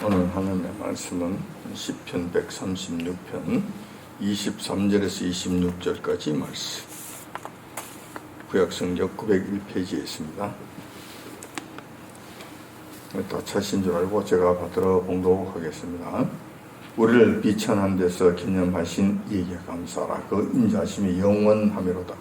오늘 하나님의 말씀은 시편 136편 23절에서 26절까지 말씀, 구약성경 901페이지에 있습니다. 다 찾으신 줄 알고 제가 받들어 봉독하겠습니다. 우리를 비천한 데서 기념하신 이에게 감사하라. 그 인자하심이 영원하미로다.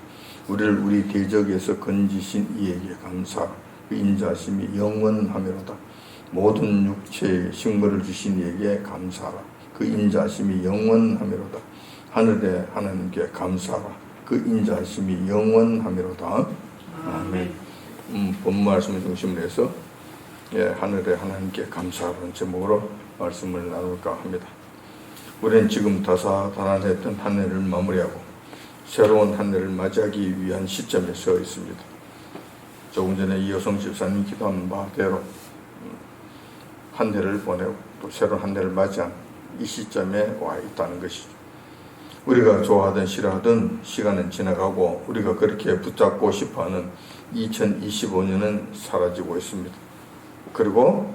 우리를 우리 대적에서 건지신 이에게 감사하라. 그 인자하심이 영원하미로다. 모든 육체에 식물을 주신 이에게 감사하라. 그 인자하심이 영원하미로다. 하늘의 하나님께 감사하라. 그 인자하심이 영원하미로다. 아멘. 본 말씀을 중심으로 해서 하늘의 하나님께 감사하라는 제목으로 말씀을 나눌까 합니다. 우리는 지금 다사다난했던 한 해를 마무리하고 새로운 한 해를 맞이하기 위한 시점에 서 있습니다. 조금 전에 이효성 집사님 기도한 바대로 한 해를 보내고 또 새로운 한 해를 맞이한 이 시점에 와 있다는 것이죠. 우리가 좋아하든 싫어하든 시간은 지나가고 우리가 그렇게 붙잡고 싶어하는 2025년은 사라지고 있습니다. 그리고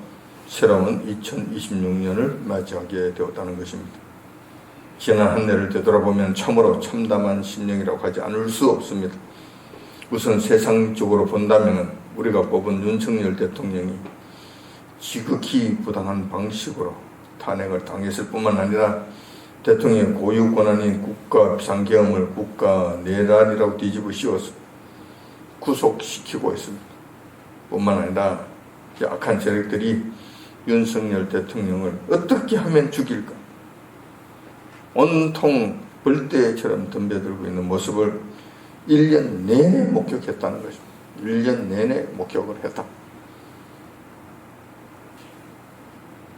새로운 2026년을 맞이하게 되었다는 것입니다. 지난 한 해를 되돌아보면 참으로 참담한 심령이라고 하지 않을 수 없습니다. 우선 세상적으로 본다면 우리가 뽑은 윤석열 대통령이 지극히 부당한 방식으로 탄핵을 당했을 뿐만 아니라 대통령의 고유 권한인 국가 비상계엄을 국가 내란이라고 뒤집어 씌워서 구속시키고 있습니다. 뿐만 아니라 악한 세력들이 윤석열 대통령을 어떻게 하면 죽일까? 온통 벌떼처럼 덤벼들고 있는 모습을 1년 내내 목격했다는 것입니다. 1년 내내 목격을 했다.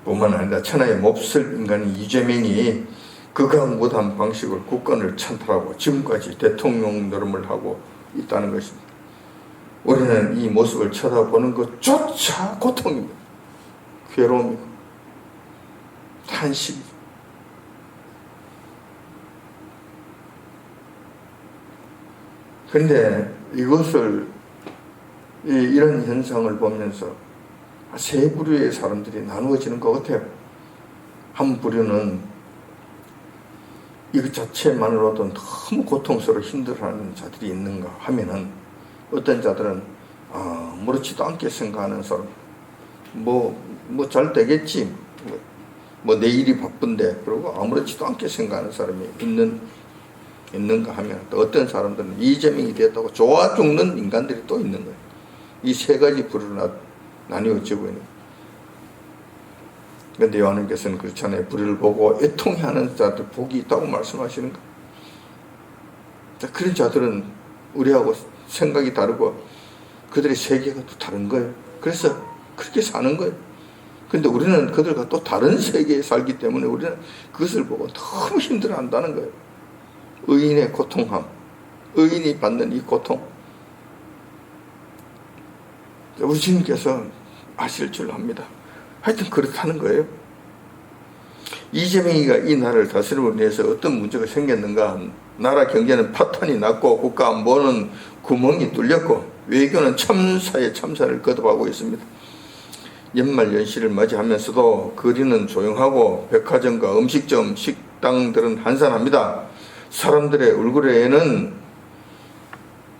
뿐만 아니라 천하의 몹쓸 인간인 이재명이 그가 못한 방식으로 국권을 찬탈하고 지금까지 대통령 노름을 하고 있다는 것입니다. 우리는 이 모습을 쳐다보는 것조차 고통입니다. 괴로움이고 탄식이죠. 그런데 이것을 이런 현상을 보면서 세 부류의 사람들이 나누어지는 것 같아요. 한 부류는 이것 자체만으로도 너무 고통스러워 힘들어하는 자들이 있는가 하면은 어떤 자들은 아무렇지도 않게 생각하는 사람, 뭐 잘 되겠지, 뭐 내일이 바쁜데, 그러고 아무렇지도 않게 생각하는 사람이 있는가 하면 또 어떤 사람들은 이재명이 됐다고 좋아 죽는 인간들이 또 있는 거예요. 이 세 가지 부류로 나뉘어지고 있는. 그런데 요한님께서는 그렇지 않아요. 불의를 보고 애통해하는 자들 복이 있다고 말씀하시는 거예요. 그런 자들은 우리하고 생각이 다르고 그들의 세계가 또 다른 거예요. 그래서 그렇게 사는 거예요. 그런데 우리는 그들과 또 다른 세계에 살기 때문에 우리는 그것을 보고 너무 힘들어한다는 거예요. 의인의 고통함, 의인이 받는 이 고통, 우리 주님께서 아실 줄 압니다. 하여튼 그렇다는 거예요. 이재명이가 이 나라를 다스림으로 인해서 어떤 문제가 생겼는가? 나라 경제는 파탄이 났고 국가 안보는 구멍이 뚫렸고 외교는 참사에 참사를 거듭하고 있습니다. 연말 연시를 맞이하면서도 거리는 조용하고 백화점과 음식점, 식당들은 한산합니다. 사람들의 얼굴에는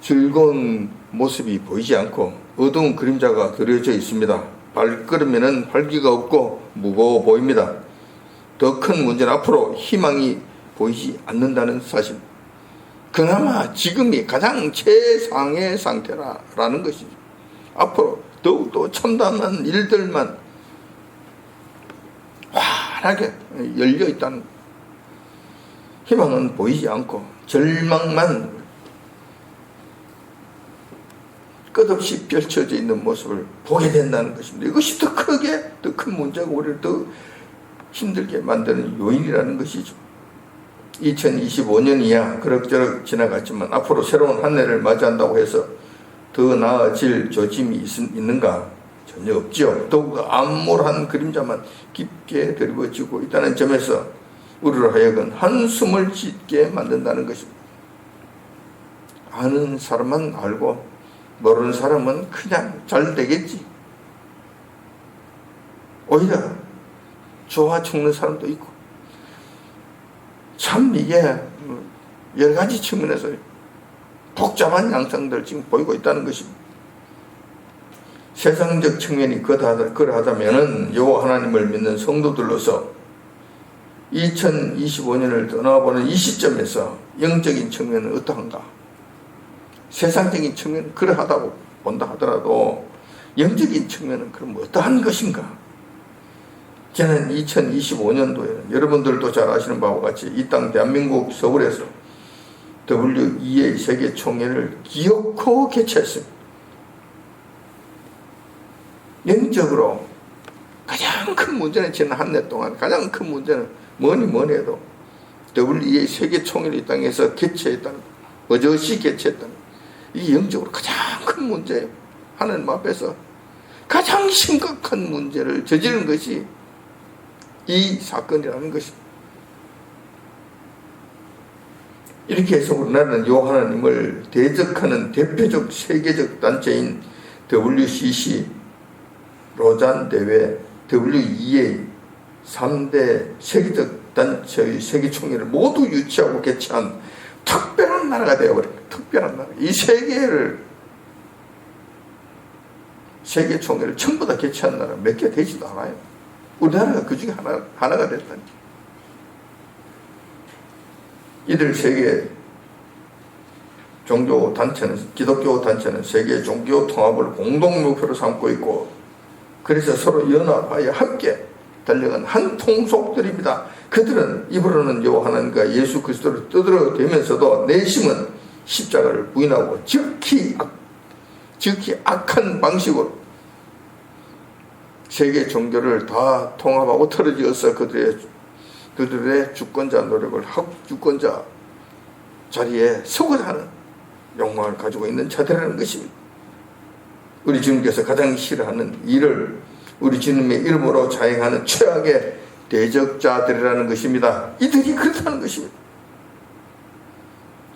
즐거운 모습이 보이지 않고 어두운 그림자가 그려져 있습니다. 발걸음에는 활기가 없고 무거워 보입니다. 더 큰 문제는 앞으로 희망이 보이지 않는다는 사실. 그나마 지금이 가장 최상의 상태라는 것이죠. 앞으로 더욱더 참담한 일들만 환하게 열려 있다는, 희망은 보이지 않고 절망만 끝없이 펼쳐져 있는 모습을 보게 된다는 것입니다. 이것이 더 크게, 더 큰 문제고 우리를 더 힘들게 만드는 요인이라는 것이죠. 2025년이야 그럭저럭 지나갔지만 앞으로 새로운 한 해를 맞이한다고 해서 더 나아질 조짐이 있는가? 전혀 없죠. 더욱 암울한 그림자만 깊게 드리워지고 있다는 점에서 우리로 하여금 한숨을 짓게 만든다는 것입니다. 아는 사람만 알고 모르는 사람은 그냥 잘 되겠지. 오히려 좋아 죽는 사람도 있고, 참 이게 여러 가지 측면에서 복잡한 양상들 지금 보이고 있다는 것입니다. 세상적 측면이 그러하다면은 여호와 하나님을 믿는 성도들로서 2025년을 떠나보는 이 시점에서 영적인 측면은 어떠한가? 세상적인 측면은 그러하다고 본다 하더라도 영적인 측면은 그럼 어떠한 것인가? 저는 2025년도에 여러분들도 잘 아시는 바와 같이 이 땅 대한민국 서울에서 WEA 세계총회를 기어코 개최했습니다. 영적으로 가장 큰 문제는 지난 한 해 동안 가장 큰 문제는 뭐니 해도 WEA 세계총회를 이 땅에서 개최했다는 것, 어저씨 개최했다는 것, 이게 영적으로 가장 큰 문제예요. 하나님 앞에서 가장 심각한 문제를 저지른 것이 이 사건이라는 것입니다. 이렇게 해서 우리나라는 여호와 하나님을 대적하는 대표적 세계적 단체인 WCC, 로잔 대회, WEA 3대 세계적 단체의 세계총회를 모두 유치하고 개최한 특별한 나라가 되어버립니다. 특별한 나라. 이 세계총회를 전부 다 개최한 나라 몇 개 되지도 않아요. 우리나라가 그 중에 하나가 됐다니. 이들 세계 종교 단체는, 기독교 단체는 세계 종교 통합을 공동 목표로 삼고 있고, 그래서 서로 연합하여 함께 달려간 한 통속들입니다. 그들은 입으로는 여호와 하나님과 예수 그리스도를 떠들어대면서도 내심은 십자가를 부인하고 지극히 악한 방식으로 세계 종교를 다 통합하고 틀어지어서 그들의 주권자 노력을 하고 주권자 자리에 서고자 하는 욕망을 가지고 있는 자들이라는 것입니다. 우리 주님께서 가장 싫어하는 일을 우리 주님의 이름으로 자행하는 최악의 대적자들이라는 것입니다. 이들이 그렇다는 것입니다.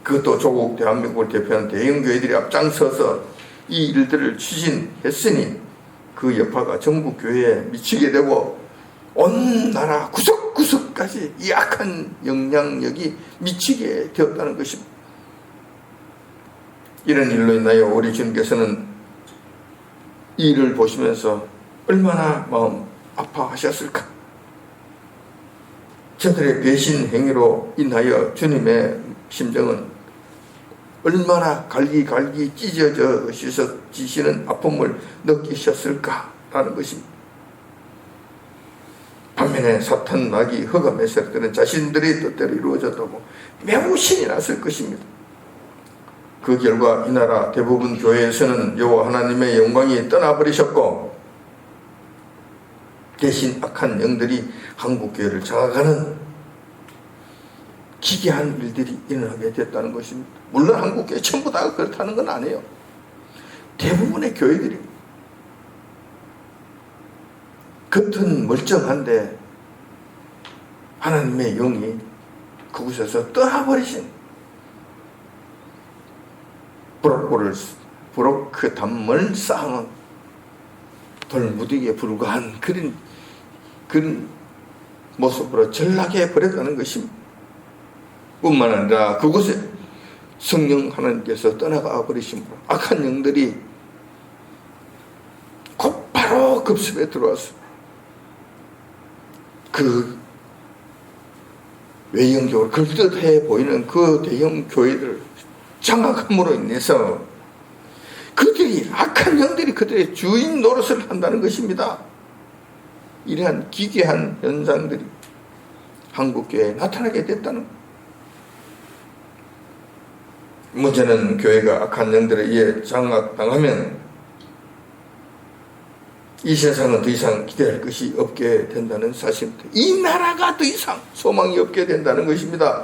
그것도 조국 대한민국을 대표하는 대형교회들이 앞장서서 이 일들을 추진했으니 그 여파가 전국 교회에 미치게 되고 온 나라 구석구석까지 이 악한 영향력이 미치게 되었다는 것입니다. 이런 일로 인하여 우리 주님께서는 이 일을 보시면서 얼마나 마음 아파하셨을까? 저들의 배신 행위로 인하여 주님의 심정은 얼마나 갈기갈기 찢어지시는 아픔을 느끼셨을까라는 것입니다. 반면에 사탄, 마귀, 허가 메시아들은 자신들의 뜻대로 이루어졌다고 매우 신이 났을 것입니다. 그 결과 이 나라 대부분 교회에서는 여호와 하나님의 영광이 떠나버리셨고, 대신 악한 영들이 한국교회를 장악하는 기괴한 일들이 일어나게 됐다는 것입니다. 물론 한국교회 전부 다 그렇다는 건 아니에요. 대부분의 교회들이 겉은 멀쩡한데 하나님의 영이 그곳에서 떠나버리신 브로크 담을 쌓은 돌무더기에 불과한 그런 모습으로 전락해 버렸다는 것입니다. 뿐만 아니라 그곳에 성령 하나님께서 떠나가 버리심으로 악한 영들이 곧바로 급습에 들어와서 그 외형적으로 그럴듯해 보이는 그 대형 교회들을 장악함으로 인해서 그들이 악한 영들이 그들의 주인 노릇을 한다는 것입니다. 이러한 기괴한 현상들이 한국교회에 나타나게 됐다는 것. 문제는 교회가 악한 영들에 의해 장악당하면 이 세상은 더 이상 기대할 것이 없게 된다는 사실입니다. 이 나라가 더 이상 소망이 없게 된다는 것입니다.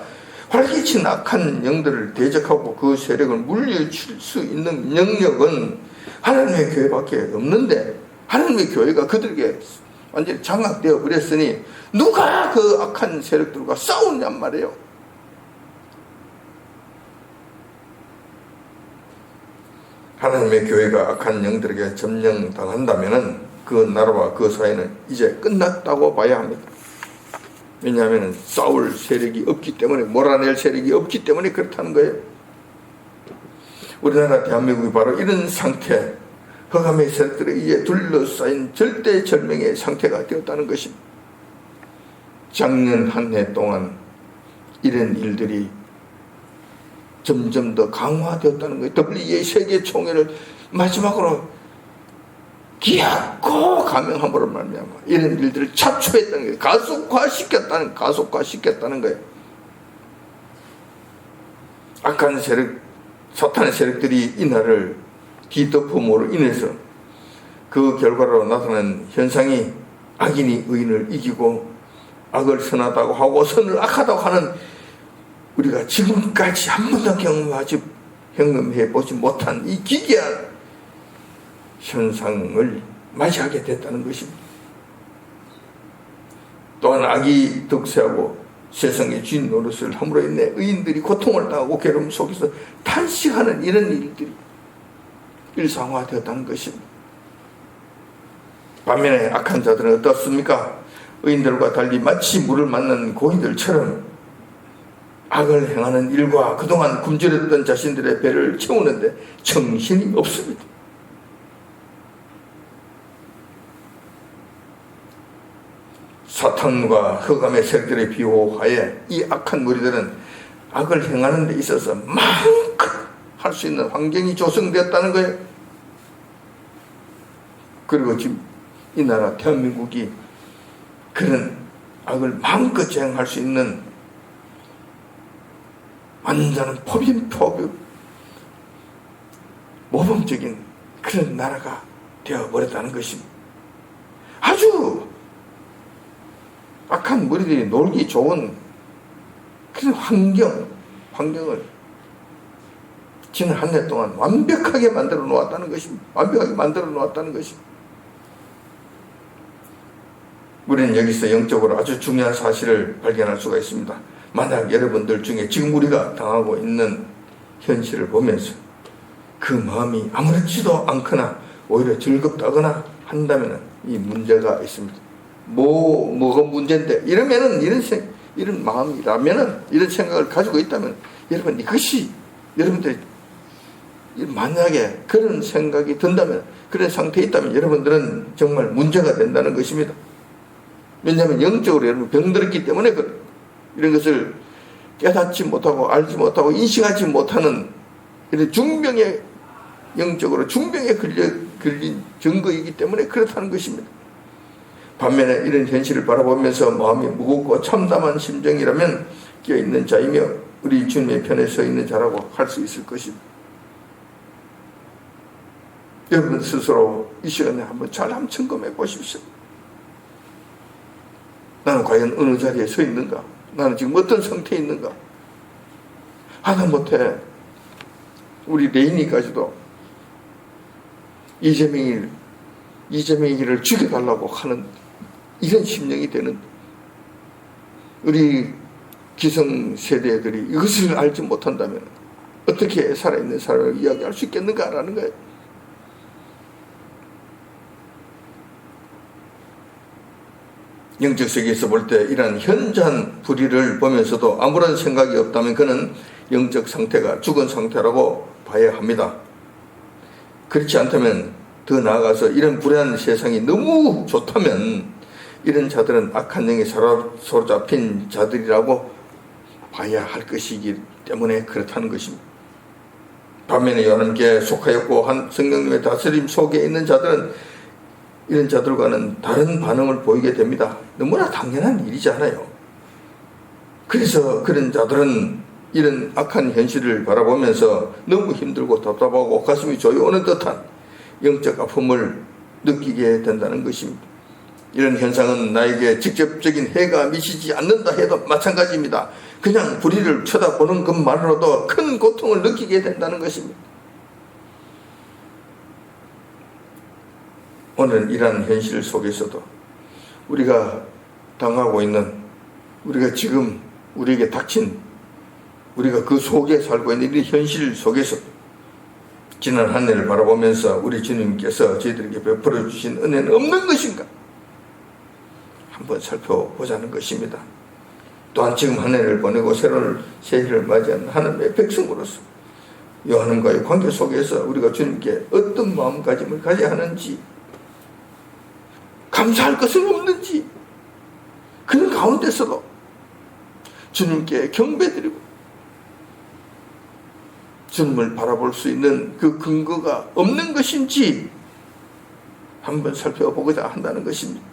활기친 악한 영들을 대적하고 그 세력을 물리칠 수 있는 능력은 하나님의 교회밖에 없는데, 하나님의 교회가 그들에게 완전히 장악되어 버렸으니 누가 그 악한 세력들과 싸우냔 말이에요. 하나님의 교회가 악한 영들에게 점령당한다면은 그 나라와 그 사회는 이제 끝났다고 봐야 합니다. 왜냐하면 싸울 세력이 없기 때문에, 몰아낼 세력이 없기 때문에 그렇다는 거예요. 우리나라 대한민국이 바로 이런 상태, 흑암의 세력들에 의해 둘러싸인 절대절명의 상태가 되었다는 것입니다. 작년 한 해 동안 이런 일들이 점점 더 강화되었다는 거예요. WEA 세계총회를 마지막으로 기약고 감행함으로 말미암아 이런 일들을 자초했다는 거예요. 가속화시켰다는 거예요. 악한 세력, 사탄의 세력들이 이 나라를 뒤덮음으로 인해서 그 결과로 나타난 현상이 악인이 의인을 이기고 악을 선하다고 하고 선을 악하다고 하는, 우리가 지금까지 한 번도 경험해 보지 못한 이 기괴한 현상을 맞이하게 됐다는 것입니다. 또한 악이 득세하고 세상의 주인 노릇을 함으로 인해 의인들이 고통을 당하고 괴로움 속에서 탄식하는 이런 일들이 일상화되었다는 것입니다. 반면에 악한 자들은 어떻습니까? 의인들과 달리 마치 물을 만난 고기들처럼 악을 행하는 일과 그동안 굶주렸던 자신들의 배를 채우는데 정신이 없습니다. 사탄과 흑암의 세력들의 비호하에 이 악한 무리들은 악을 행하는 데 있어서 마음껏 할 수 있는 환경이 조성되었다는 거예요. 그리고 지금 이 나라 대한민국이 그런 악을 마음껏 재행할 수 있는 완전한 모범적인 그런 나라가 되어버렸다는 것입니다. 아주 악한 무리들이 놀기 좋은 그런 환경을 지난 한 해 동안 완벽하게 만들어 놓았다는 것입니다. 우리는 여기서 영적으로 아주 중요한 사실을 발견할 수가 있습니다. 만약 여러분들 중에 지금 우리가 당하고 있는 현실을 보면서 그 마음이 아무렇지도 않거나 오히려 즐겁다거나 한다면 이 문제가 있습니다. 뭐가 문제인데? 이런 마음이라면은, 이런 생각을 가지고 있다면, 여러분, 이것이, 여러분들이 만약에 그런 생각이 든다면, 그런 상태에 있다면, 여러분들은 정말 문제가 된다는 것입니다. 왜냐하면 영적으로 여러분 병들었기 때문에 이런 것을 깨닫지 못하고, 알지 못하고, 인식하지 못하는 이런 영적으로 중병에 걸린 증거이기 때문에 그렇다는 것입니다. 반면에 이런 현실을 바라보면서 마음이 무겁고 참담한 심정이라면 끼어있는 자이며 우리 주님의 편에 서 있는 자라고 할 수 있을 것입니다. 여러분 스스로 이 시간에 한번 잘 점검해 보십시오. 나는 과연 어느 자리에 서 있는가? 나는 지금 어떤 상태에 있는가? 하다못해 우리 레인이까지도 이재명이를 죽여달라고 하는 이런 심령이 되는 우리 기성세대들이 이것을 알지 못한다면 어떻게 살아있는 사람을 이야기할 수 있겠는가라는 거예요. 영적 세계에서 볼 때 이러한 현저한 불의를 보면서도 아무런 생각이 없다면 그는 영적 상태가 죽은 상태라고 봐야 합니다. 그렇지 않다면 더 나아가서 이런 불안한 세상이 너무 좋다면 이런 자들은 악한 영에 사로잡힌 자들이라고 봐야 할 것이기 때문에 그렇다는 것입니다. 반면에 하나님께 속하였고 한 성령님의 다스림 속에 있는 자들은 이런 자들과는 다른 반응을 보이게 됩니다. 너무나 당연한 일이잖아요. 그래서 그런 자들은 이런 악한 현실을 바라보면서 너무 힘들고 답답하고 가슴이 조여오는 듯한 영적 아픔을 느끼게 된다는 것입니다. 이런 현상은 나에게 직접적인 해가 미치지 않는다 해도 마찬가지입니다. 그냥 불의를 쳐다보는 것만으로도 큰 고통을 느끼게 된다는 것입니다. 오늘 이러한 현실 속에서도 우리가 당하고 있는, 우리가 지금 우리에게 닥친, 우리가 그 속에 살고 있는 이 현실 속에서 지난 한 해를 바라보면서 우리 주님께서 저희들에게 베풀어 주신 은혜는 없는 것인가? 한번 살펴보자는 것입니다. 또한 지금 한 해를 보내고 새로운 새해를 맞이한 하나님의 백성으로서 하나님과의 관계 속에서 우리가 주님께 어떤 마음가짐을 가져야 하는지, 감사할 것은 없는지, 그런 가운데서도 주님께 경배드리고 주님을 바라볼 수 있는 그 근거가 없는 것인지 한번 살펴보고자 한다는 것입니다.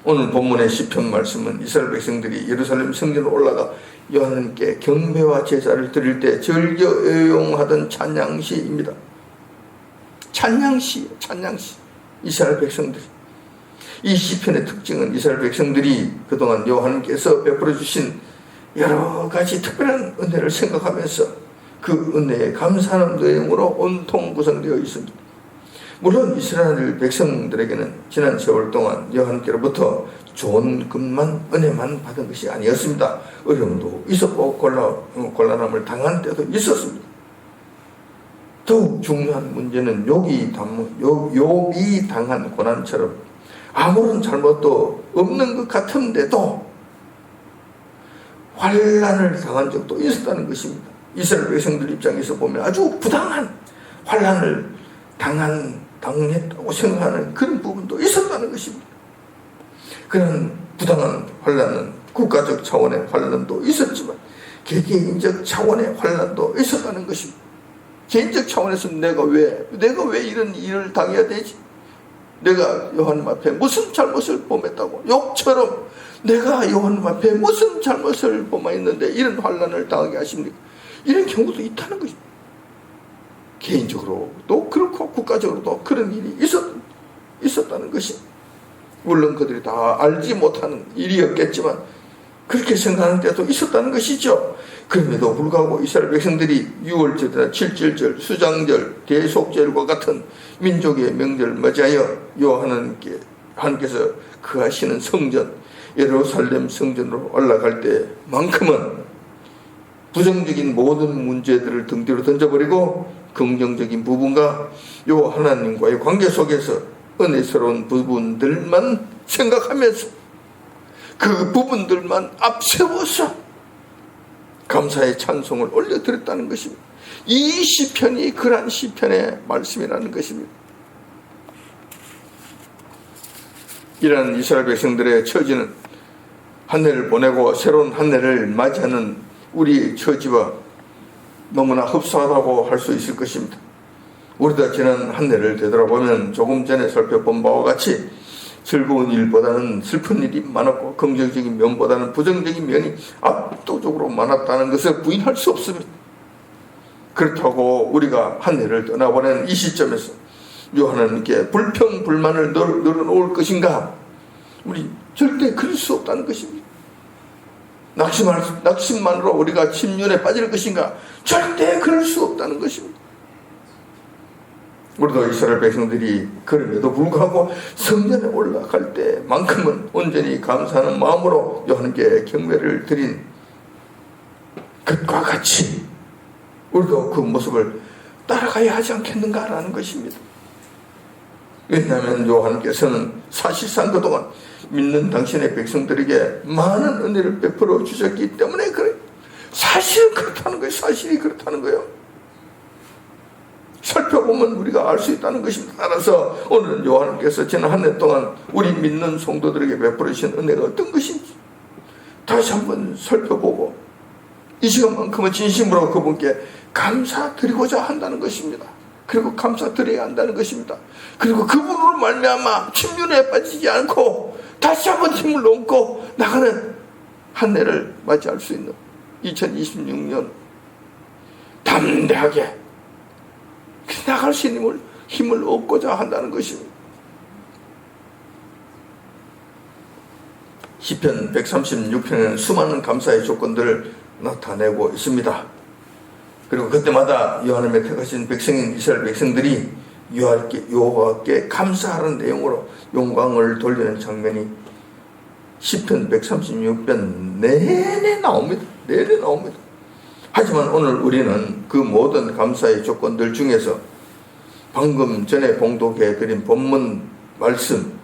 오늘 본문의 시편 말씀은 이스라엘 백성들이 예루살렘 성전으로 올라가 여호와께 경배와 제사를 드릴 때 즐겨 애용하던 찬양시입니다. 찬양시. 이스라엘 백성들. 이 시편의 특징은 이스라엘 백성들이 그동안 여호와께서 베풀어 주신 여러 가지 특별한 은혜를 생각하면서 그 은혜에 감사하는 내용으로 온통 구성되어 있습니다. 물론 이스라엘 백성들에게는 지난 세월 동안 여호와께로부터 좋은 것만, 은혜만 받은 것이 아니었습니다. 어려움도 있었고 곤란함을 당한 때도 있었습니다. 더욱 중요한 문제는 욥이 당한 고난처럼 아무런 잘못도 없는 것 같은데도 환난을 당한 적도 있었다는 것입니다. 이스라엘 백성들 입장에서 보면 아주 부당한 환난을 당했다고 생각하는 그런 부분도 있었다는 것입니다. 그런 부당한 환난은 국가적 차원의 환난도 있었지만 개개인적 차원의 환난도 있었다는 것입니다. 개인적 차원에서 내가 왜 이런 일을 당해야 되지? 내가 여호와님 앞에 무슨 잘못을 범했다고? 욕처럼 내가 여호와님 앞에 무슨 잘못을 범했는데 이런 환난을 당하게 하십니까? 이런 경우도 있다는 것입니다. 개인적으로도 그렇고 국가적으로도 그런 일이 있었다는 것입니다. 물론 그들이 다 알지 못하는 일이었겠지만 그렇게 생각하는 때도 있었다는 것이죠. 그럼에도 불구하고 이스라엘 백성들이 6월절이나 7절절, 수장절, 대속절과 같은 민족의 명절을 맞이하여 여호와께서 거하시는 성전, 예루살렘 성전으로 올라갈 때만큼은 부정적인 모든 문제들을 등 뒤로 던져버리고 긍정적인 부분과 하나님과의 관계 속에서 은혜스러운 부분들만 생각하면서 그 부분들만 앞세워서 감사의 찬송을 올려드렸다는 것입니다. 이 시편이 그러한 시편의 말씀이라는 것입니다. 이러한 이스라엘 백성들의 처지는 한 해를 보내고 새로운 한 해를 맞이하는 우리의 처지와 너무나 흡사하다고 할 수 있을 것입니다. 우리가 지난 한 해를 되돌아보면 조금 전에 살펴본 바와 같이 즐거운 일보다는 슬픈 일이 많았고 긍정적인 면보다는 부정적인 면이 압도적으로 많았다는 것을 부인할 수 없습니다. 그렇다고 우리가 한 해를 떠나보낸 이 시점에서 하나님께 불평 불만을 늘어놓을 것인가? 우리 절대 그럴 수 없다는 것입니다. 낙심만으로 우리가 침륜에 빠질 것인가? 절대 그럴 수 없다는 것입니다. 우리도 이스라엘 백성들이 그럼에도 불구하고 성전에 올라갈 때만큼은 온전히 감사하는 마음으로 여호와께 경배를 드린 것과 같이 우리도 그 모습을 따라가야 하지 않겠는가라는 것입니다. 왜냐하면 여호와께서는 사실상 그동안 믿는 당신의 백성들에게 많은 은혜를 베풀어 주셨기 때문에 그래요. 사실은 그렇다는 거예요. 사실이 그렇다는 거예요. 살펴보면 우리가 알 수 있다는 것입니다. 따라서 오늘은 여호와께서 지난 한 해 동안 우리 믿는 성도들에게 베풀어 주신 은혜가 어떤 것인지 다시 한번 살펴보고 이 시간만큼은 진심으로 그분께 감사드리고자 한다는 것입니다. 그리고 감사드려야 한다는 것입니다. 그리고 그분으로 말미암아 침륜에 빠지지 않고 다시 한번 힘을 얻고 나가는 한 해를 맞이할 수 있는 2026년 담대하게 나갈 수 있는 힘을 얻고자 한다는 것입니다. 시편 136편에는 수많은 감사의 조건들을 나타내고 있습니다. 그리고 그때마다 여호와님의 택하신 백성인 이스라엘 백성들이 여호와께 감사하는 내용으로 영광을 돌리는 장면이 시편 136편 내내 나옵니다. 하지만 오늘 우리는 그 모든 감사의 조건들 중에서 방금 전에 봉독해 드린 본문 말씀,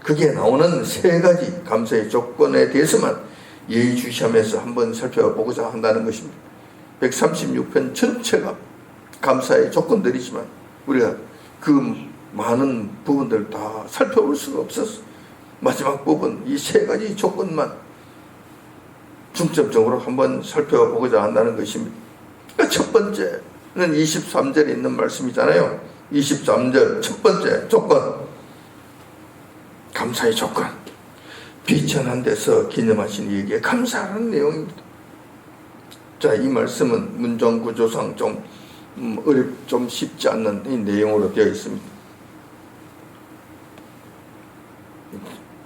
그게 나오는 세 가지 감사의 조건에 대해서만 예의주시하면서 한번 살펴보고자 한다는 것입니다. 136편 전체가 감사의 조건들이지만 우리가 그 많은 부분들 다 살펴볼 수가 없었어. 마지막 부분 이 세 가지 조건만 중점적으로 한번 살펴보고자 한다는 것입니다. 첫 번째는 23절에 있는 말씀이잖아요. 23절 첫 번째 조건, 감사의 조건, 비천한 데서 기념하신 이에게 감사하는 내용입니다. 자, 이 말씀은 문정구조상 좀 쉽지 않는 이 내용으로 되어 있습니다.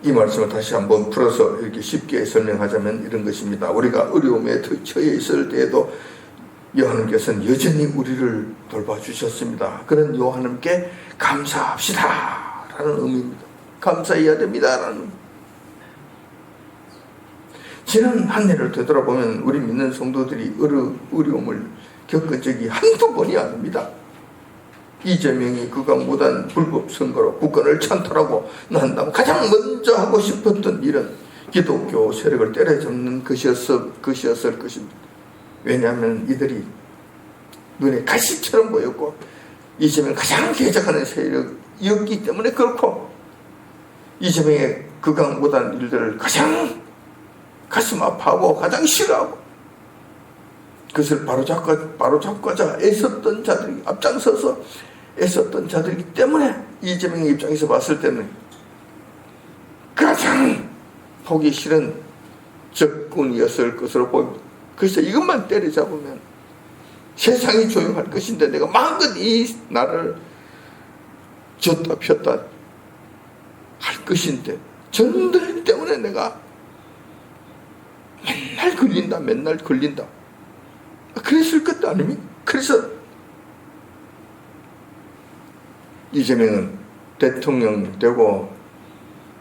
이 말씀을 다시 한번 풀어서 이렇게 쉽게 설명하자면 이런 것입니다. 우리가 어려움에 처해 있을 때에도 여호와님께서는 여전히 우리를 돌봐주셨습니다. 그런 여호와님께 감사합시다 라는 의미입니다. 감사해야 됩니다 라는. 지난 한 해를 되돌아보면 우리 믿는 성도들이 어려움을 겪은 적이 한두 번이 아닙니다. 이재명이 그강무단 불법 선거로 국권을 찬탈하고 난 다음 가장 먼저 하고 싶었던 일은 기독교 세력을 때려잡는 것이었을 것입니다. 왜냐하면 이들이 눈에 가시처럼 보였고 이재명을 가장 개적하는 세력이었기 때문에 그렇고, 이재명의 그강무단 일들을 가장 가슴 아파하고 가장 싫어하고 그것을 바로잡고자 애썼던 자들이, 앞장서서 애썼던 자들이기 때문에 이재명의 입장에서 봤을 때는 가장 보기 싫은 적군이었을 것으로 보입니다. 그래서 이것만 때려잡으면 세상이 조용할 것인데 내가 마음껏 이 나라를 줬다 폈다 할 것인데 전들 때문에 내가 맨날 걸린다. 그랬을 것도 아닙니까? 그래서 이재명은 대통령 되고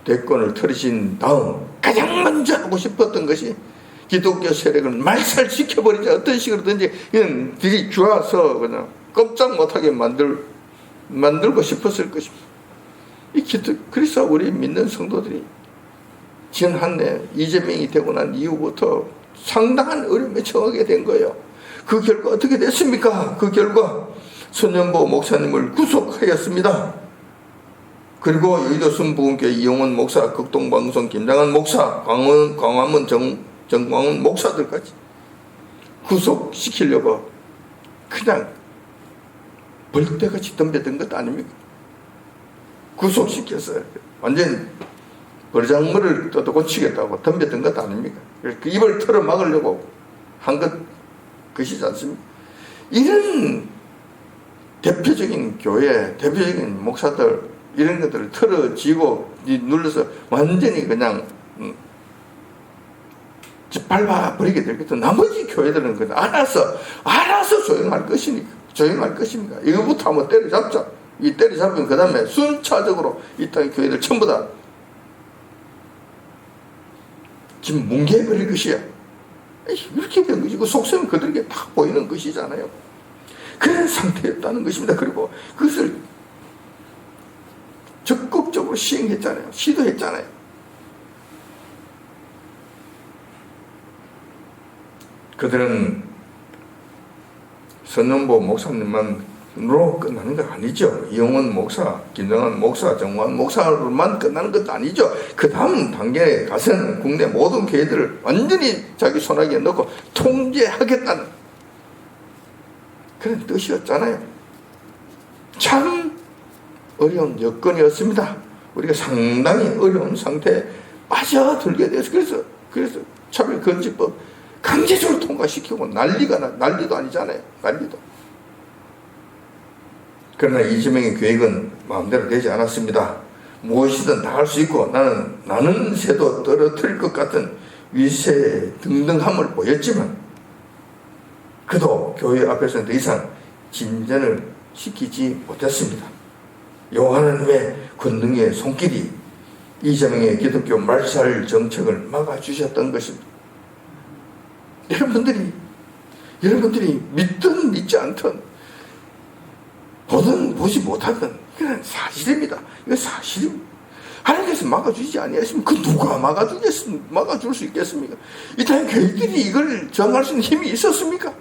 대권을 털으신 다음 가장 먼저 하고 싶었던 것이 기독교 세력을 말살시켜버리자, 어떤 식으로든지 그냥 들이주어서 그냥 꼼짝 못하게 만들고 싶었을 것입니다. 그래서 우리 믿는 성도들이 지난 한 해 이재명이 되고 난 이후부터 상당한 어려움에 처하게 된 거예요. 그 결과 어떻게 됐습니까? 그 결과 손연보 목사님을 구속하였습니다. 그리고 여의도 순복음교회 이용원 목사, 극동방송 김장한 목사, 광화문 정광훈 목사들까지 구속시키려고 그냥 벌떼같이 덤벼든 것 아닙니까? 구속시켜서 완전 버르장머리를 또 고치겠다고 덤벼든 것 아닙니까? 그 입을 털어 막으려고 한 것이지 않습니까? 이런 대표적인 교회, 대표적인 목사들 이런 것들을 털어쥐고 눌러서 완전히 그냥 짓밟아 버리게 되겠죠. 나머지 교회들은 그냥 알아서 조용할 것입니까? 이거부터 한번 때려잡자. 이 때려잡으면 그 다음에 순차적으로 이 땅의 교회들 전부 다 지금 뭉개버릴 것이야. 이렇게 된 것이 그 속셈은 그들에게 다 보이는 것이잖아요. 그런 상태였다는 것입니다. 그리고 그것을 적극적으로 시행했잖아요. 시도했잖아요. 그들은 손연보 목사님만으로 끝나는 건 아니죠. 이용원 목사, 김정한 목사, 정광훈 목사로만 끝나는 것도 아니죠. 그 다음 단계에 가서는 국내 모든 교회들을 완전히 자기 손아귀에 넣고 통제하겠다는 그런 뜻이었잖아요. 참 어려운 여건이었습니다. 우리가 상당히 어려운 상태에 빠져들게 돼서 그래서 차별금지법 강제적으로 통과시키고 난리도 아니잖아요. 난리도. 그러나 이재명의 계획은 마음대로 되지 않았습니다. 무엇이든 다 할 수 있고 나는 새도 떨어뜨릴 것 같은 위세 등등함을 보였지만 그도 교회 앞에서는 더 이상 진전을 시키지 못했습니다. 여호와님의 권능의 손길이 이재명의 기독교 말살 정책을 막아주셨던 것입니다. 여러분들이 여러분들이 믿든 믿지 않든 보든 보지 못하든 그냥 사실입니다. 이거 사실입니다. 하나님께서 막아주지 아니하시면 그 누가 막아줄 수 있겠습니까? 이 땅 교회들이 이걸 정할 수 있는 힘이 있었습니까?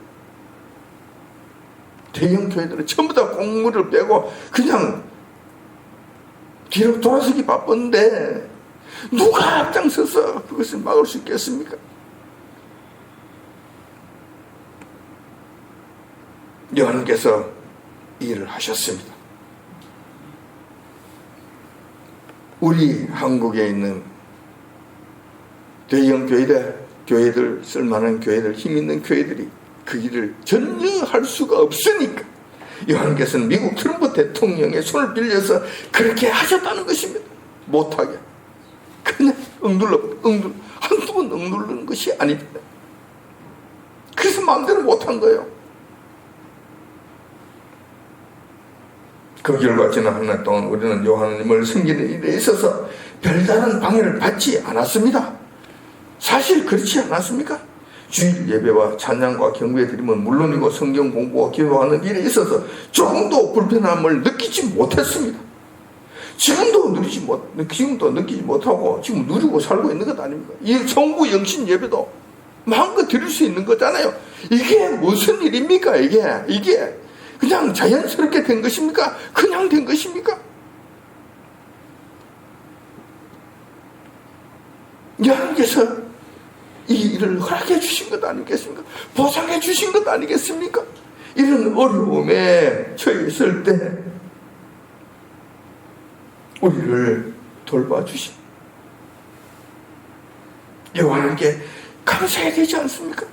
대형 교회들은 전부 다 공물을 빼고 그냥 뒤로 돌아서기 바쁜데 누가 앞장서서 그것을 막을 수 있겠습니까? 여호와께서 이 일을 하셨습니다. 우리 한국에 있는 대형 교회들, 쓸만한 교회들, 힘 있는 교회들이 그 일을 전혀 할 수가 없으니까 여호와께서는 미국 트럼프 대통령의 손을 빌려서 그렇게 하셨다는 것입니다. 못하게 그냥 한두 번 억누르는 것이 아닙니다. 그래서 마음대로 못한 거예요. 그 결과 지난 한 해 동안 우리는 여호와님을 섬기는 일에 있어서 별다른 방해를 받지 않았습니다. 사실 그렇지 않았습니까? 주일 예배와 찬양과 경배 드림은 물론이고 성경 공부와 기도하는 일에 있어서 조금도 불편함을 느끼지 못했습니다. 지금도 느끼지 못하고 지금 누리고 살고 있는 것 아닙니까? 이 정부 영신 예배도 마음껏 드릴 수 있는 거잖아요. 이게 무슨 일입니까? 이게 그냥 자연스럽게 된 것입니까? 그냥 된 것입니까? 여러분께서 이 일을 허락해 주신 것 아니겠습니까? 보상해 주신 것 아니겠습니까? 이런 어려움에 처해 있을 때 우리를 돌봐주신 여호와께 감사해야 되지 않습니까?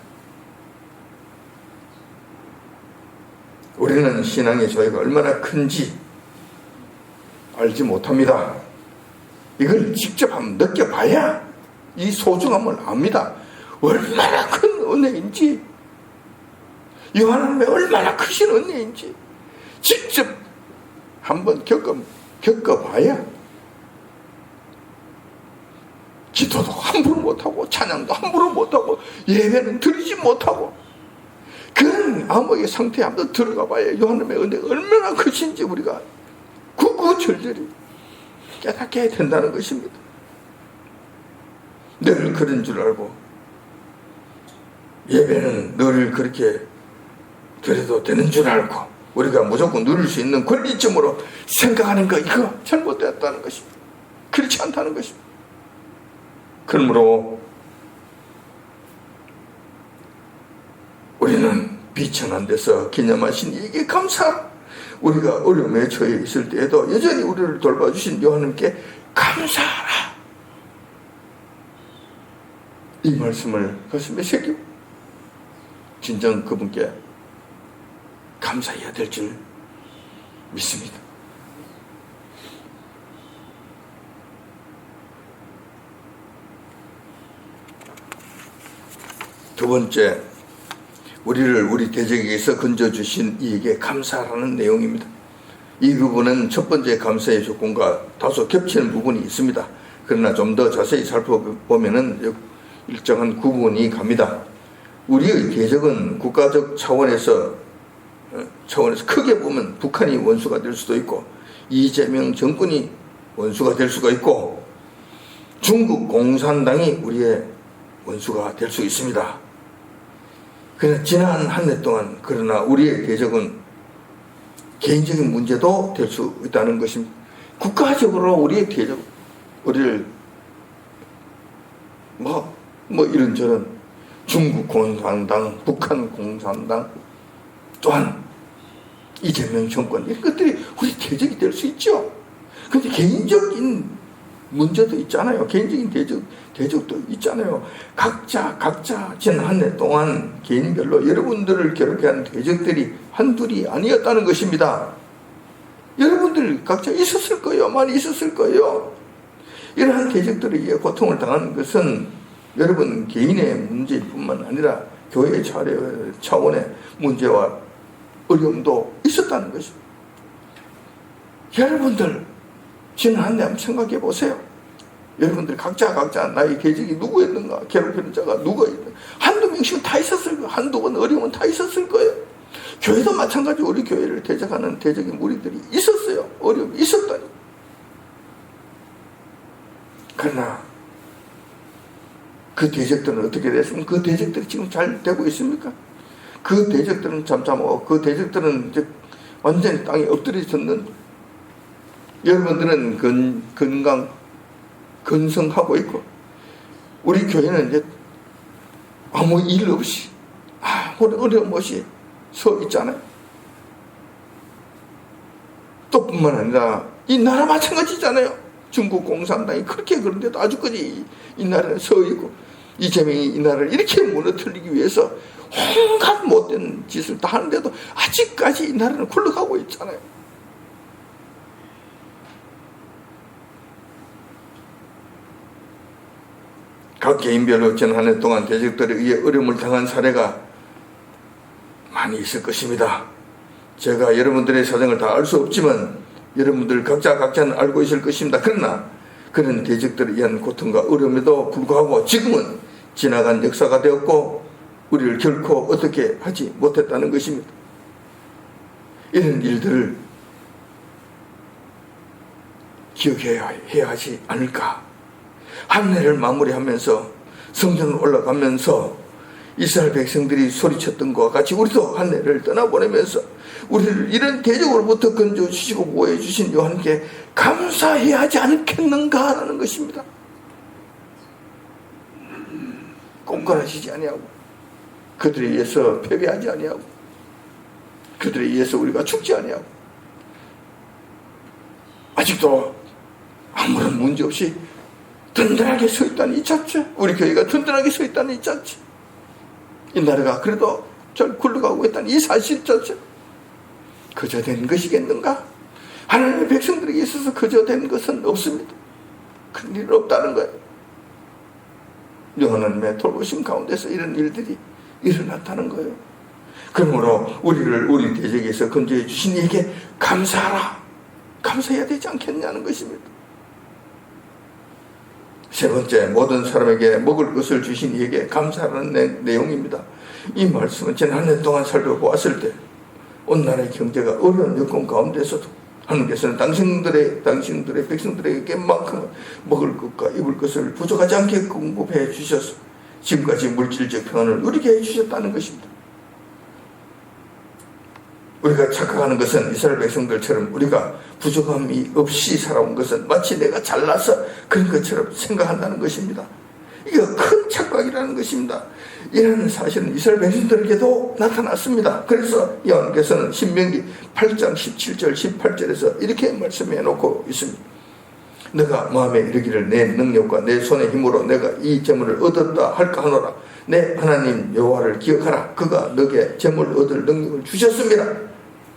우리는 신앙의 조예가 얼마나 큰지 알지 못합니다. 이걸 직접 한번 느껴봐야 이 소중함을 압니다. 얼마나 큰 은혜인지, 이 하나님의 얼마나 크신 은혜인지 직접 한번 겪어봐야 기도도 함부로 못하고 찬양도 함부로 못하고 예배는 드리지 못하고 그런 암흑의 상태에 한번 들어가 봐야 요한님의 은혜가 얼마나 크신지 우리가 구구절절히 깨닫게 된다는 것입니다. 늘 그런 줄 알고 예배는 늘 그렇게 드려도 되는 줄 알고 우리가 무조건 누릴 수 있는 권리점으로 생각하는 거, 이거 잘못되었다는 것입니다. 그렇지 않다는 것입니다. 그러므로 우리는 비천한 데서 기념하신 이게 감사, 우리가 어려움에 처해 있을 때에도 여전히 우리를 돌봐주신 여호와님께 감사하라, 이 말씀을 가슴에 새기고 진정 그분께 감사해야 될 줄 믿습니다. 두 번째, 우리를 우리 대적에게서 건져주신 이에게 감사라는 내용입니다. 이 부분은 첫 번째 감사의 조건과 다소 겹치는 부분이 있습니다. 그러나 좀 더 자세히 살펴보면 일정한 구분이 갑니다. 우리의 대적은 국가적 차원에서 크게 보면 북한이 원수가 될 수도 있고 이재명 정권이 원수가 될 수가 있고 중국 공산당이 우리의 원수가 될 수 있습니다. 그러나 지난 한 해 동안 그러나 우리의 대적은 개인적인 문제도 될 수 있다는 것입니다. 국가적으로 우리의 대적, 우리를 이런저런 중국 공산당, 북한 공산당, 또한 이재명 정권, 이런 것들이 우리 대적이 될 수 있죠. 그런데 개인적인 문제도 있잖아요. 개인적인 대적도 있잖아요. 각자 지난 한 해 동안 개인별로 여러분들을 괴롭게 한 대적들이 한둘이 아니었다는 것입니다. 여러분들 각자 있었을 거예요. 많이 있었을 거예요. 이러한 대적들에 의해 고통을 당하는 것은 여러분 개인의 문제일 뿐만 아니라 교회 차원의 문제와 어려움도 있었다는 것입니다. 여러분들 지난 한 해 한번 생각해 보세요. 여러분들이 각자 나의 계적이 누구였는가, 괴롭히는 자가 누가 있는가, 한두 명씩은 다 있었을 거예요. 한두 번 어려움은 다 있었을 거예요. 교회도 마찬가지로 우리 교회를 대적하는 대적인 무리들이 있었어요. 어려움이 있었다니. 그러나 그 대적들은 어떻게 됐습니까? 그 대적들이 지금 잘 되고 있습니까? 그 대적들은 잠잠하고 그 대적들은 이제 완전히 땅에 엎드려졌는, 여러분들은 건성하고 있고, 우리 교회는 이제 아무 일 없이 아무 어려움 없이 서 있잖아요. 또 뿐만 아니라 이 나라 마찬가지잖아요. 중국 공산당이 그렇게 그런데도 아주까지 이 나라에 서 있고, 이재명이 이 나라를 이렇게 무너뜨리기 위해서 온갖 못된 짓을 다 하는데도 아직까지 이 나라는 굴러가고 있잖아요. 각 개인별로 지난 한 해 동안 대적들에 의해 어려움을 당한 사례가 많이 있을 것입니다. 제가 여러분들의 사정을 다 알 수 없지만 여러분들 각자는 알고 있을 것입니다. 그러나 그런 대적들에 의한 고통과 어려움에도 불구하고 지금은 지나간 역사가 되었고 우리를 결코 어떻게 하지 못했다는 것입니다. 이런 일들을 기억해야 하지 않을까. 한 해를 마무리하면서 성전을 올라가면서 이스라엘 백성들이 소리쳤던 것과 같이 우리도 한 해를 떠나보내면서 우리를 이런 대적으로부터 건져주시고 보호해주신 요한께 감사해야 하지 않겠는가라는 것입니다. 꼼꼼하시지 아니하고 그들에 의해서 패배하지 아니하고 그들에 의해서 우리가 죽지 아니하고 아직도 아무런 문제 없이 든든하게 서 있다는 이 자체, 우리 교회가 든든하게 서 있다는 이 자체, 이 나라가 그래도 잘 굴러가고 있다는 이 사실 자체, 그저 된 것이겠는가? 하나님의 백성들에게 있어서 그저 된 것은 없습니다. 큰 일은 없다는 거예요. 하나님의 돌보심 가운데서 이런 일들이 일어났다는 거예요. 그러므로 우리 대적에서 건져해 주신 이에게 감사하라, 감사해야 되지 않겠냐는 것입니다. 세 번째, 모든 사람에게 먹을 것을 주신 이에게 감사하는 내용입니다. 이 말씀은 지난 한 해 동안 살펴보았을 때 온 나라의 경제가 어려운 여건 가운데서도 하나님께서는 당신들의 백성들에게만큼은 먹을 것과 입을 것을 부족하지 않게 공급해 주셔서 지금까지 물질적 평안을 누리게 해주셨다는 것입니다. 우리가 착각하는 것은 이스라엘 백성들처럼 우리가 부족함이 없이 살아온 것은 마치 내가 잘나서 그런 것처럼 생각한다는 것입니다. 이게 큰 착각이라는 것입니다. 이런 사실은 이스라엘 백성들에게도 나타났습니다. 그래서 여호와께서는 신명기 8장 17절 18절에서 이렇게 말씀해 놓고 있습니다. 내가 마음에 이르기를 내 능력과 내 손의 힘으로 내가 이 재물을 얻었다 할까 하노라. 내 하나님 여호와를 기억하라. 그가 너에게 재물을 얻을 능력을 주셨습니다.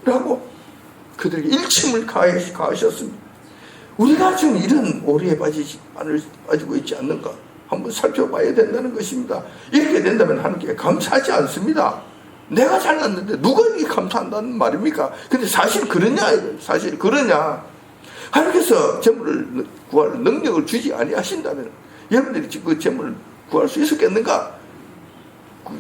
라고 그들에게 일침을 가하셨습니다. 우리가 지금 이런 오리에 빠지고 있지 않는가 한번 살펴봐야 된다는 것입니다. 이렇게 된다면 하나님께 감사하지 않습니다. 내가 잘났는데 누가 이렇게 감사한다는 말입니까? 근데 사실 그러냐? 사실 그러냐? 하나님께서 재물을 구할 능력을 주지 아니하신다면 여러분들이 그 재물을 구할 수 있었겠는가?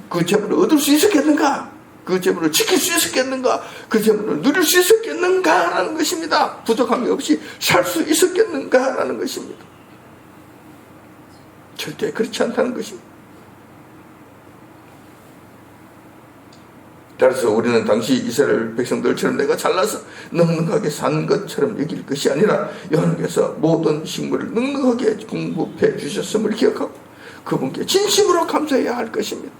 그 재물을 얻을 수 있었겠는가? 그 재물을 지킬 수 있었겠는가? 그 재물을 누릴 수 있었겠는가라는 것입니다. 부족함이 없이 살 수 있었겠는가라는 것입니다. 절대 그렇지 않다는 것입니다. 따라서 우리는 당시 이스라엘 백성들처럼 내가 잘나서 넉넉하게 산 것처럼 여길 것이 아니라 여호와께서 모든 식물을 넉넉하게 공급해 주셨음을 기억하고 그분께 진심으로 감사해야 할 것입니다.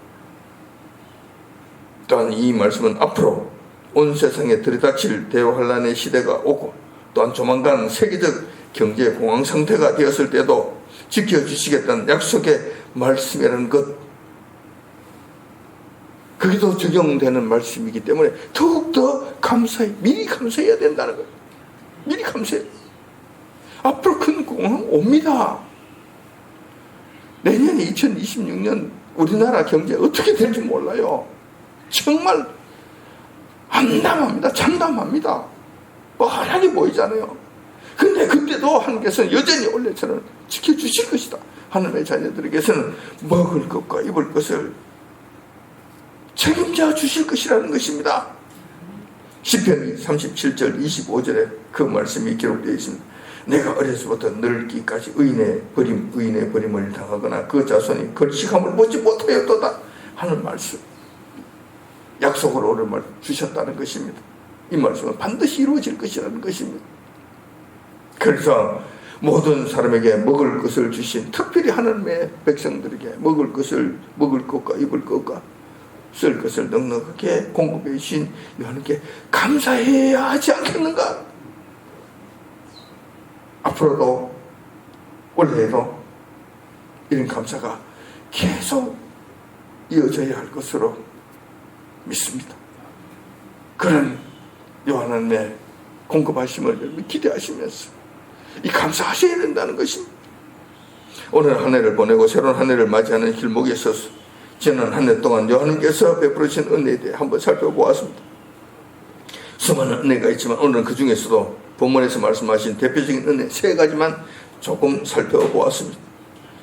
또한 이 말씀은 앞으로 온 세상에 들이닥칠 대환란의 시대가 오고 또한 조만간 세계적 경제 공황 상태가 되었을 때도 지켜주시겠다는 약속의 말씀이라는 것, 그게도 적용되는 말씀이기 때문에 더욱더 미리 감사해야 된다는 거예요. 미리 감사해요. 앞으로 큰 공황 옵니다. 내년에 2026년 우리나라 경제 어떻게 될지 몰라요. 정말 암담합니다. 참담합니다. 뻔하게 보이잖아요. 근데 그때도 하나님께서는 여전히 원래처럼 지켜주실 것이다. 하나님의 자녀들에게서는 먹을 것과 입을 것을 책임져 주실 것이라는 것입니다. 시편 37절 25절에 그 말씀이 기록되어 있습니다. 내가 어려서부터 늙기까지 의인의 버림을 당하거나 그 자손이 걸식함을 보지 못하였도다 하는 말씀, 약속을 오늘 주셨다는 것입니다. 이 말씀은 반드시 이루어질 것이라는 것입니다. 그래서 모든 사람에게 먹을 것을 주신, 특별히 하나님의 백성들에게 먹을 것과 입을 것과 쓸 것을 넉넉하게 공급해 주신 하나님께 감사해야 하지 않겠는가? 앞으로도 올해에도 이런 감사가 계속 이어져야 할 것으로 믿습니다. 그런 하나님의 공급하심을 기대하시면서 이 감사하셔야 된다는 것입니다. 오늘 한 해를 보내고 새로운 한 해를 맞이하는 길목에 있어서 지난 한 해 동안 하나님께서 베풀으신 은혜에 대해 한번 살펴보았습니다. 수많은 은혜가 있지만 오늘은 그 중에서도 본문에서 말씀하신 대표적인 은혜 3가지만 조금 살펴보았습니다.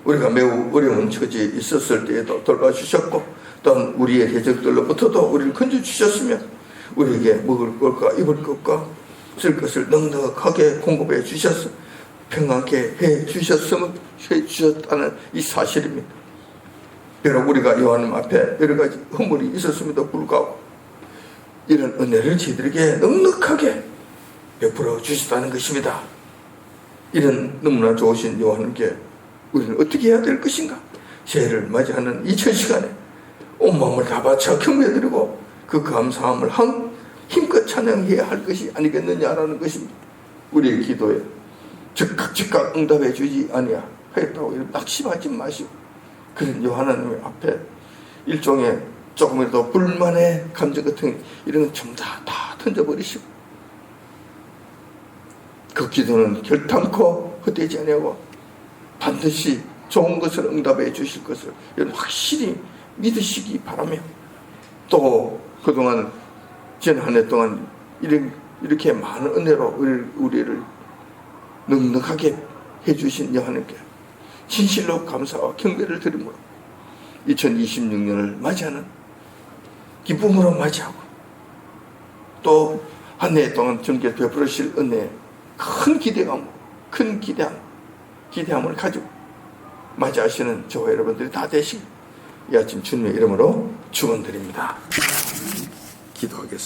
우리가 매우 어려운 처지에 있었을 때에도 돌봐주셨고, 또한 우리의 대적들로부터도 우리를 건져주셨으며, 우리에게 먹을 것과 입을 것과 쓸 것을 넉넉하게 공급해 주셔서 평안케 해 주셨다는 이 사실입니다. 비록 우리가 하나님 앞에 여러 가지 허물이 있었음에도 불구하고 이런 은혜를 저희들에게 넉넉하게 베풀어 주셨다는 것입니다. 이런 너무나 좋으신 하나님께 우리는 어떻게 해야 될 것인가? 새해를 맞이하는 2000시간에 온 마음을 다 바쳐 경배드리고 그 감사함을 힘껏 찬양해야 할 것이 아니겠느냐라는 것입니다. 우리의 기도에 즉각 응답해 주지 아니하였다고 낙심하지 마시고, 그런 하나님 앞에 일종의 조금이라도 불만의 감정 같은 이런 건 전부 다 던져버리시고, 그 기도는 결탄코 헛되지 아니하고 반드시 좋은 것을 응답해 주실 것을 여러분 확실히 믿으시기 바라며, 또 그동안 지난 한 해 동안 이렇게 많은 은혜로 우리를 넉넉하게 해주신 하나님께 진실로 감사와 경배를 드리므로 2026년을 맞이하는 기쁨으로 맞이하고, 또 한 해 동안 전개 베풀으실 은혜에 큰 기대함을 가지고 맞이하시는 저와 여러분들이 다 되시길 이 아침 주님의 이름으로 축원드립니다. 기도하겠습니다.